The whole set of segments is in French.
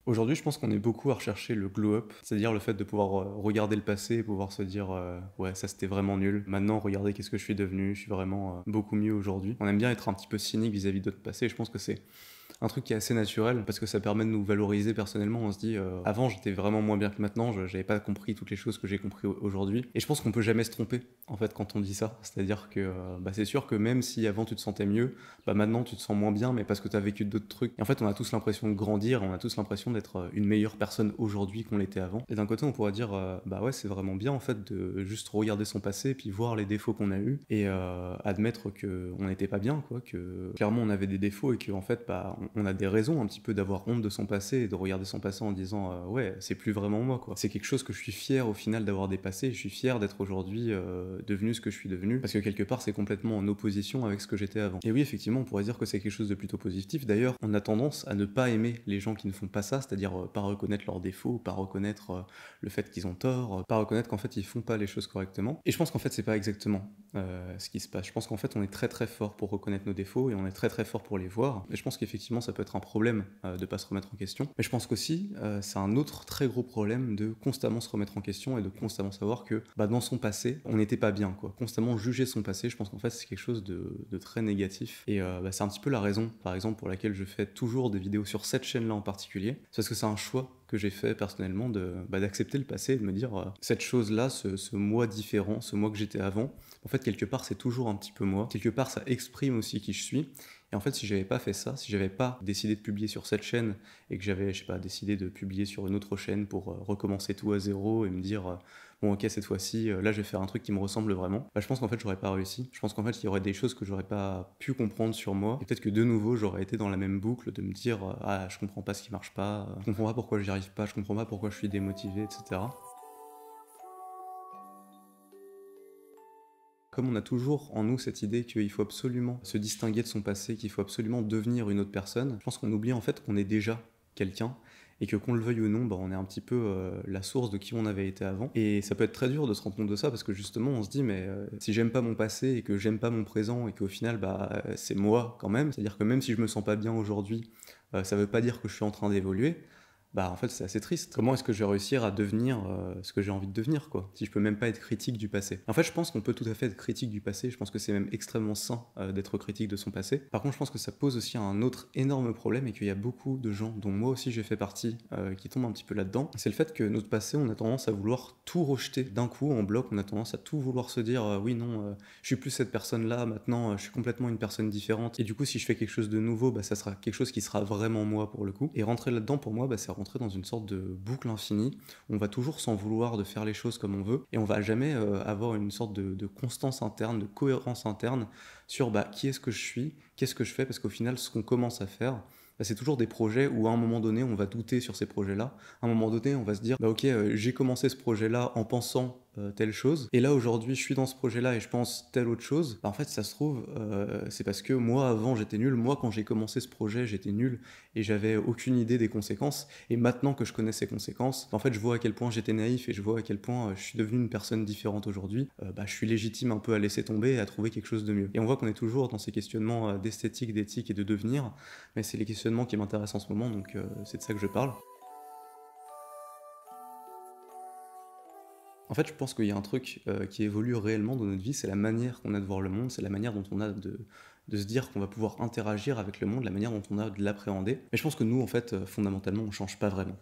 Aujourd'hui, je pense qu'on est beaucoup à rechercher le glow-up, c'est-à-dire le fait de pouvoir regarder le passé et pouvoir se dire ouais, ça c'était vraiment nul. Maintenant, regardez qu'est-ce que je suis devenu, je suis vraiment beaucoup mieux aujourd'hui. On aime bien être un petit peu cynique vis-à-vis de notre passé et je pense que c'est un truc qui est assez naturel parce que ça permet de nous valoriser personnellement. On se dit avant j'étais vraiment moins bien que maintenant, j'avais pas compris toutes les choses que j'ai compris aujourd'hui. Et je pense qu'on peut jamais se tromper en fait quand on dit ça. C'est-à-dire que bah, c'est sûr que même si avant tu te sentais mieux, bah maintenant tu te sens moins bien, mais parce que tu as vécu d'autres trucs. Et en fait on a tous l'impression de grandir, on a tous l'impression d'être une meilleure personne aujourd'hui qu'on l'était avant. Et d'un côté on pourrait dire bah ouais c'est vraiment bien en fait de juste regarder son passé et puis voir les défauts qu'on a eu et admettre que on n'était pas bien quoi, que clairement on avait des défauts et que en fait bah on a des raisons un petit peu d'avoir honte de son passé et de regarder son passé en disant ouais c'est plus vraiment moi quoi. C'est quelque chose que je suis fier au final d'avoir dépassé, je suis fier d'être aujourd'hui devenu ce que je suis devenu parce que quelque part c'est complètement en opposition avec ce que j'étais avant. Et oui effectivement on pourrait dire que c'est quelque chose de plutôt positif. D'ailleurs on a tendance à ne pas aimer les gens qui ne font pas ça, c'est-à-dire pas reconnaître leurs défauts, pas reconnaître le fait qu'ils ont tort, pas reconnaître qu'en fait ils font pas les choses correctement. Et je pense qu'en fait c'est pas exactement ce qui se passe. Je pense qu'en fait on est très très fort pour reconnaître nos défauts et on est très très fort pour les voir. Et je pense qu'effectivement ça peut être un problème de pas se remettre en question. Mais je pense qu'aussi c'est un autre très gros problème de constamment se remettre en question et de constamment savoir que bah, dans son passé on n'était pas bien quoi. Constamment juger son passé, je pense qu'en fait c'est quelque chose de très négatif. Et bah, c'est un petit peu la raison par exemple pour laquelle je fais toujours des vidéos sur cette chaîne là en particulier. C'est parce que c'est un choix que j'ai fait personnellement d'accepter le passé et de me dire cette chose-là, ce moi différent, ce moi que j'étais avant, en fait quelque part c'est toujours un petit peu moi, quelque part ça exprime aussi qui je suis. Et en fait si j'avais pas fait ça, si j'avais pas décidé de publier sur cette chaîne et que j'avais, je sais pas, décidé de publier sur une autre chaîne pour recommencer tout à zéro et me dire bon ok cette fois-ci là je vais faire un truc qui me ressemble vraiment, bah, je pense qu'en fait j'aurais pas réussi. Je pense qu'en fait il y aurait des choses que j'aurais pas pu comprendre sur moi et peut-être que de nouveau j'aurais été dans la même boucle de me dire ah je comprends pas ce qui marche pas, je comprends pas pourquoi j'y arrive pas, je comprends pas pourquoi je suis démotivé, etc. Comme on a toujours en nous cette idée qu'il faut absolument se distinguer de son passé, qu'il faut absolument devenir une autre personne, je pense qu'on oublie en fait qu'on est déjà quelqu'un et que qu'on le veuille ou non, bah, on est un petit peu la source de qui on avait été avant. Et ça peut être très dur de se rendre compte de ça parce que justement on se dit mais si j'aime pas mon passé et que j'aime pas mon présent et qu'au final bah, c'est moi quand même, c'est-à-dire que même si je me sens pas bien aujourd'hui, ça veut pas dire que je suis en train d'évoluer. Bah en fait c'est assez triste. Comment est-ce que je vais réussir à devenir ce que j'ai envie de devenir quoi, si je peux même pas être critique du passé. En fait je pense qu'on peut tout à fait être critique du passé, je pense que c'est même extrêmement sain d'être critique de son passé. Par contre je pense que ça pose aussi un autre énorme problème et qu'il y a beaucoup de gens, dont moi aussi j'ai fait partie, qui tombent un petit peu là-dedans. C'est le fait que notre passé on a tendance à vouloir tout rejeter d'un coup en bloc, on a tendance à tout vouloir se dire oui non je suis plus cette personne là, maintenant je suis complètement une personne différente et du coup si je fais quelque chose de nouveau bah ça sera quelque chose qui sera vraiment moi pour le coup. Et rentrer là-dedans pour moi bah, c'est rentrer dans une sorte de boucle infinie. On va toujours s'en vouloir de faire les choses comme on veut et on va jamais avoir une sorte de constance interne, de cohérence interne sur bah, qui est-ce que je suis, qu'est-ce que je fais, parce qu'au final ce qu'on commence à faire bah, c'est toujours des projets où à un moment donné on va douter sur ces projets-là, à un moment donné on va se dire bah, ok j'ai commencé ce projet-là en pensant telle chose et là aujourd'hui je suis dans ce projet-là et je pense telle autre chose. Bah, en fait ça se trouve c'est parce que moi avant j'étais nul, moi quand j'ai commencé ce projet j'étais nul et j'avais aucune idée des conséquences. Et maintenant que je connais ces conséquences, en fait, je vois à quel point j'étais naïf et je vois à quel point je suis devenu une personne différente aujourd'hui. Bah, je suis légitime un peu à laisser tomber et à trouver quelque chose de mieux. Et on voit qu'on est toujours dans ces questionnements d'esthétique, d'éthique et de devenir, mais c'est les questionnements qui m'intéressent en ce moment, donc c'est de ça que je parle. En fait, je pense qu'il y a un truc qui évolue réellement dans notre vie, c'est la manière qu'on a de voir le monde, c'est la manière dont on a de se dire qu'on va pouvoir interagir avec le monde, la manière dont on a de l'appréhender. Mais je pense que nous, en fait, fondamentalement, on change pas vraiment.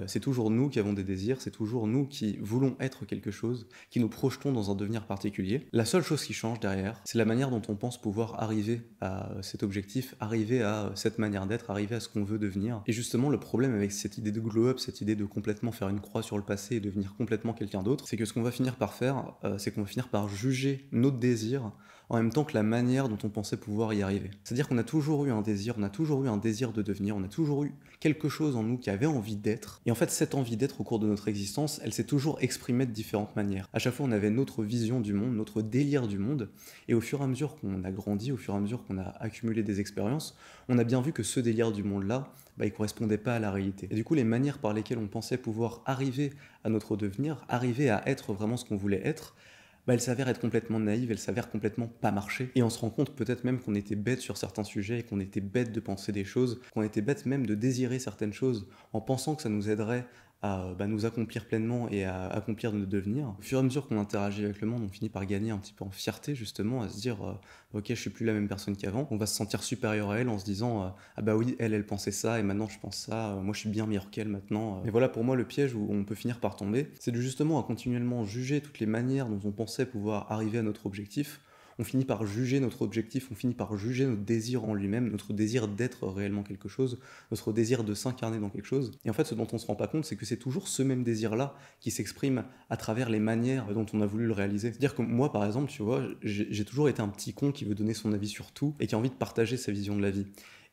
C'est toujours nous qui avons des désirs, c'est toujours nous qui voulons être quelque chose, qui nous projetons dans un devenir particulier. La seule chose qui change derrière, c'est la manière dont on pense pouvoir arriver à cet objectif, arriver à cette manière d'être, arriver à ce qu'on veut devenir. Et justement, le problème avec cette idée de glow-up, cette idée de complètement faire une croix sur le passé et devenir complètement quelqu'un d'autre, c'est que ce qu'on va finir par faire, c'est qu'on va finir par juger notre désir en même temps que la manière dont on pensait pouvoir y arriver. C'est-à-dire qu'on a toujours eu un désir, on a toujours eu un désir de devenir, on a toujours eu quelque chose en nous qui avait envie d'être. Et en fait, cette envie d'être au cours de notre existence, elle s'est toujours exprimée de différentes manières. À chaque fois, on avait notre vision du monde, notre délire du monde. Et au fur et à mesure qu'on a grandi, au fur et à mesure qu'on a accumulé des expériences, on a bien vu que ce délire du monde-là, bah, il correspondait pas à la réalité. Et du coup, les manières par lesquelles on pensait pouvoir arriver à notre devenir, arriver à être vraiment ce qu'on voulait être, bah, elle s'avère être complètement naïve, elle s'avère complètement pas marcher. Et on se rend compte peut-être même qu'on était bête sur certains sujets, et qu'on était bête de penser des choses, qu'on était bête même de désirer certaines choses, en pensant que ça nous aiderait à nous accomplir pleinement et à accomplir notre devenir. Au fur et à mesure qu'on interagit avec le monde, on finit par gagner un petit peu en fierté justement, à se dire ok, je suis plus la même personne qu'avant. On va se sentir supérieur à elle en se disant ah bah oui, elle pensait ça et maintenant je pense ça, moi je suis bien meilleur qu'elle maintenant. Et voilà pour moi le piège où on peut finir par tomber, c'est de justement à continuellement juger toutes les manières dont on pensait pouvoir arriver à notre objectif. On finit par juger notre objectif, on finit par juger notre désir en lui-même, notre désir d'être réellement quelque chose, notre désir de s'incarner dans quelque chose. Et en fait, ce dont on se rend pas compte, c'est que c'est toujours ce même désir-là qui s'exprime à travers les manières dont on a voulu le réaliser. C'est-à-dire que moi, par exemple, tu vois, j'ai toujours été un petit con qui veut donner son avis sur tout et qui a envie de partager sa vision de la vie.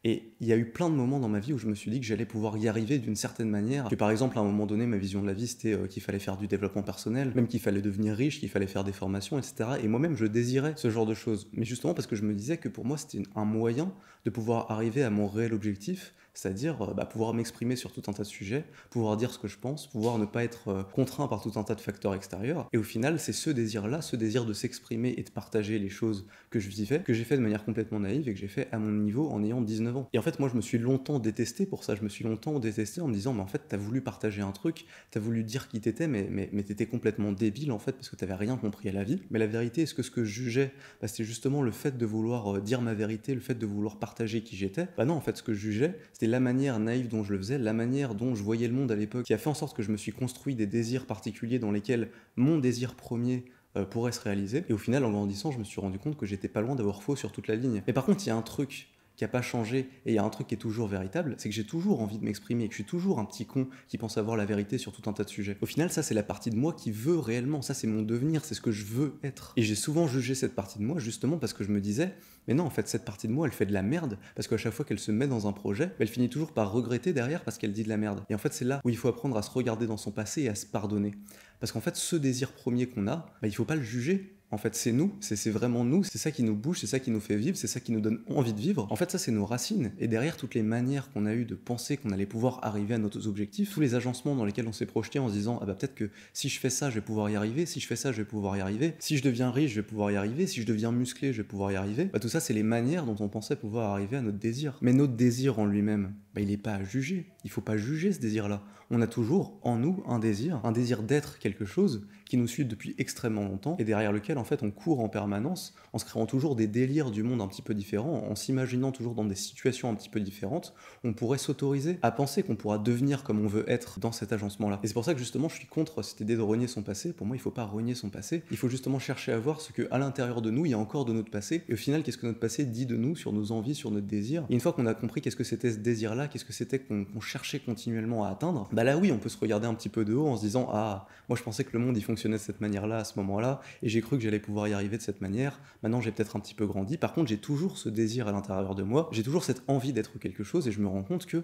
Et il y a eu plein de moments dans ma vie où je me suis dit que j'allais pouvoir y arriver d'une certaine manière. Que par exemple, à un moment donné, ma vision de la vie, c'était qu'il fallait faire du développement personnel, même qu'il fallait devenir riche, qu'il fallait faire des formations, etc. Et moi-même, je désirais ce genre de choses. Mais justement parce que je me disais que pour moi, c'était un moyen de pouvoir arriver à mon réel objectif, c'est-à-dire pouvoir m'exprimer sur tout un tas de sujets, pouvoir dire ce que je pense, pouvoir ne pas être contraint par tout un tas de facteurs extérieurs. Et au final, c'est ce désir-là, ce désir de s'exprimer et de partager les choses que je vivais, que j'ai fait de manière complètement naïve et que j'ai fait à mon niveau en ayant 19 ans. Et en fait, moi, je me suis longtemps détesté pour ça. Je me suis longtemps détesté en me disant, mais en fait, t'as voulu partager un truc, t'as voulu dire qui t'étais, mais t'étais complètement débile, en fait, parce que t'avais rien compris à la vie. Mais la vérité, est-ce que ce que je jugeais, c'était justement le fait de vouloir dire ma vérité, le fait de vouloir partager qui j'étais? Bah non, en fait, ce que je jugeais, c'était la manière naïve dont je le faisais, la manière dont je voyais le monde à l'époque, qui a fait en sorte que je me suis construit des désirs particuliers dans lesquels mon désir premier pourrait se réaliser. Et au final, en grandissant, je me suis rendu compte que j'étais pas loin d'avoir faux sur toute la ligne. Mais par contre, il y a un truc qui n'a pas changé, et il y a un truc qui est toujours véritable, c'est que j'ai toujours envie de m'exprimer, et que je suis toujours un petit con qui pense avoir la vérité sur tout un tas de sujets. Au final, ça c'est la partie de moi qui veut réellement, ça c'est mon devenir, c'est ce que je veux être. Et j'ai souvent jugé cette partie de moi justement parce que je me disais, mais non, en fait cette partie de moi elle fait de la merde, parce qu'à chaque fois qu'elle se met dans un projet, elle finit toujours par regretter derrière parce qu'elle dit de la merde. Et en fait c'est là où il faut apprendre à se regarder dans son passé et à se pardonner. Parce qu'en fait ce désir premier qu'on a, il faut pas le juger. En fait, c'est nous, c'est vraiment nous, c'est ça qui nous bouge, c'est ça qui nous fait vivre, c'est ça qui nous donne envie de vivre. En fait, ça, c'est nos racines. Et derrière toutes les manières qu'on a eues de penser qu'on allait pouvoir arriver à nos objectifs, tous les agencements dans lesquels on s'est projeté en se disant, ah bah peut-être que si je fais ça, je vais pouvoir y arriver, si je fais ça, je vais pouvoir y arriver, si je deviens riche, je vais pouvoir y arriver, si je deviens musclé, je vais pouvoir y arriver. Bah tout ça, c'est les manières dont on pensait pouvoir arriver à notre désir. Mais notre désir en lui-même, il n'est pas à juger. Il faut pas juger ce désir-là. On a toujours en nous un désir d'être quelque chose qui nous suit depuis extrêmement longtemps et derrière lequel en fait on court en permanence en se créant toujours des délires du monde un petit peu différents, en s'imaginant toujours dans des situations un petit peu différentes. On pourrait s'autoriser à penser qu'on pourra devenir comme on veut être dans cet agencement-là. Et c'est pour ça que justement je suis contre cette idée de renier son passé. Pour moi, il faut pas renier son passé. Il faut justement chercher à voir ce que à l'intérieur de nous il y a encore de notre passé et au final qu'est-ce que notre passé dit de nous, sur nos envies, sur notre désir. Et une fois qu'on a compris qu'est-ce que c'était ce désir-là, qu'est-ce que c'était qu'on cherchait continuellement à atteindre, bah là oui, on peut se regarder un petit peu de haut en se disant ah, moi je pensais que le monde il fonctionnait de cette manière-là à ce moment-là et j'ai cru que j'allais pouvoir y arriver de cette manière. Maintenant, j'ai peut-être un petit peu grandi. Par contre, j'ai toujours ce désir à l'intérieur de moi. J'ai toujours cette envie d'être quelque chose et je me rends compte que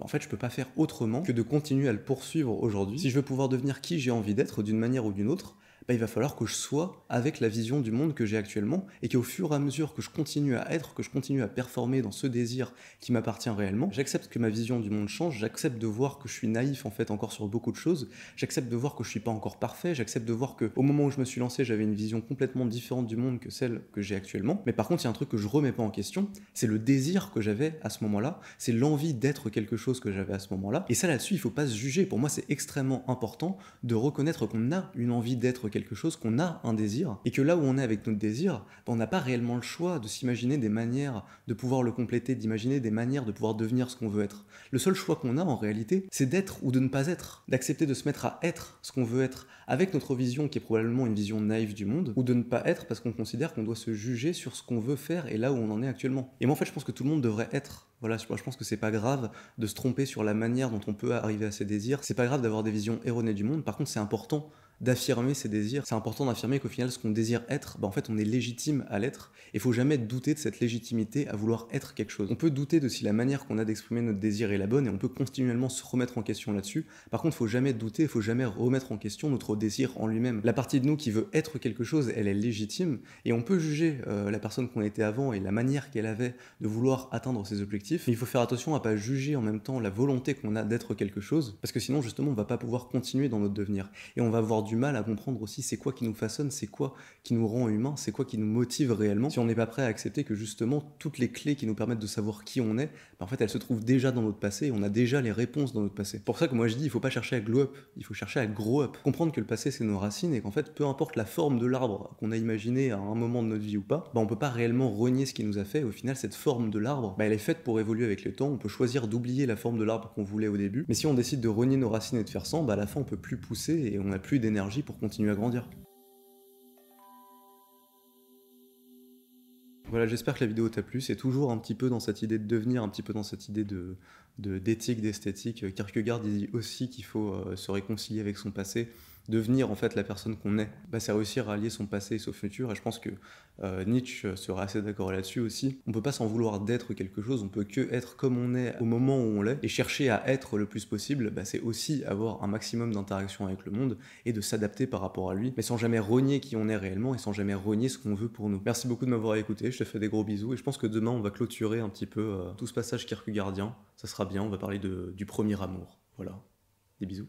en fait, je peux pas faire autrement que de continuer à le poursuivre aujourd'hui. Si je veux pouvoir devenir qui j'ai envie d'être d'une manière ou d'une autre, il va falloir que je sois avec la vision du monde que j'ai actuellement et qu'au fur et à mesure que je continue à être, que je continue à performer dans ce désir qui m'appartient réellement, j'accepte que ma vision du monde change, j'accepte de voir que je suis naïf en fait encore sur beaucoup de choses, j'accepte de voir que je suis pas encore parfait, j'accepte de voir que au moment où je me suis lancé, j'avais une vision complètement différente du monde que celle que j'ai actuellement. Mais par contre, il y a un truc que je remets pas en question, c'est le désir que j'avais à ce moment-là, c'est l'envie d'être quelque chose que j'avais à ce moment-là. Et ça là-dessus, il faut pas se juger. Pour moi, c'est extrêmement important de reconnaître qu'on a une envie d'être quelque chose, qu'on a un désir, et que là où on est avec notre désir, on n'a pas réellement le choix de s'imaginer des manières de pouvoir le compléter, d'imaginer des manières de pouvoir devenir ce qu'on veut être. Le seul choix qu'on a en réalité, c'est d'être ou de ne pas être, d'accepter de se mettre à être ce qu'on veut être, avec notre vision qui est probablement une vision naïve du monde, ou de ne pas être parce qu'on considère qu'on doit se juger sur ce qu'on veut faire et là où on en est actuellement. Et moi en fait je pense que tout le monde devrait être. Voilà, je pense que c'est pas grave de se tromper sur la manière dont on peut arriver à ses désirs, c'est pas grave d'avoir des visions erronées du monde, par contre c'est important d'affirmer ses désirs. C'est important d'affirmer qu'au final, ce qu'on désire être, en fait, on est légitime à l'être. Et il faut jamais douter de cette légitimité à vouloir être quelque chose. On peut douter de si la manière qu'on a d'exprimer notre désir est la bonne et on peut continuellement se remettre en question là-dessus. Par contre, il faut jamais douter, il faut jamais remettre en question notre désir en lui-même. La partie de nous qui veut être quelque chose, elle est légitime et on peut juger la personne qu'on était avant et la manière qu'elle avait de vouloir atteindre ses objectifs. objectif, mais il faut faire attention à pas juger en même temps la volonté qu'on a d'être quelque chose, parce que sinon justement on va pas pouvoir continuer dans notre devenir. Et on va avoir du mal à comprendre aussi c'est quoi qui nous façonne, c'est quoi qui nous rend humains, c'est quoi qui nous motive réellement, si on n'est pas prêt à accepter que justement toutes les clés qui nous permettent de savoir qui on est, en fait elles se trouvent déjà dans notre passé, et on a déjà les réponses dans notre passé. Pour ça que moi je dis, il faut pas chercher à glow up, il faut chercher à grow up. Comprendre que le passé c'est nos racines, et qu'en fait peu importe la forme de l'arbre qu'on a imaginé à un moment de notre vie ou pas, on peut pas réellement renier ce qui nous a fait. Au final, cette forme de l'arbre, elle est faite pour évoluer avec le temps. On peut choisir d'oublier la forme de l'arbre qu'on voulait au début, mais si on décide de renier nos racines et de faire sans, à la fin on peut plus pousser et on n'a plus d'énergie pour continuer à grandir. Voilà, j'espère que la vidéo t'a plu. C'est toujours un petit peu dans cette idée de devenir, un petit peu dans cette idée d'éthique, d'esthétique. Kierkegaard dit aussi qu'il faut se réconcilier avec son passé, devenir en fait la personne qu'on est. C'est réussir à allier son passé et son futur, et je pense que Nietzsche sera assez d'accord là-dessus aussi. On peut pas s'en vouloir d'être quelque chose, on peut que être comme on est au moment où on l'est, et chercher à être le plus possible, c'est aussi avoir un maximum d'interaction avec le monde et de s'adapter par rapport à lui, mais sans jamais renier qui on est réellement et sans jamais renier ce qu'on veut pour nous. Merci beaucoup de m'avoir écouté, je te fais des gros bisous, et je pense que demain on va clôturer un petit peu tout ce passage kierkegaardien. Ça sera bien, on va parler du premier amour. Voilà, des bisous.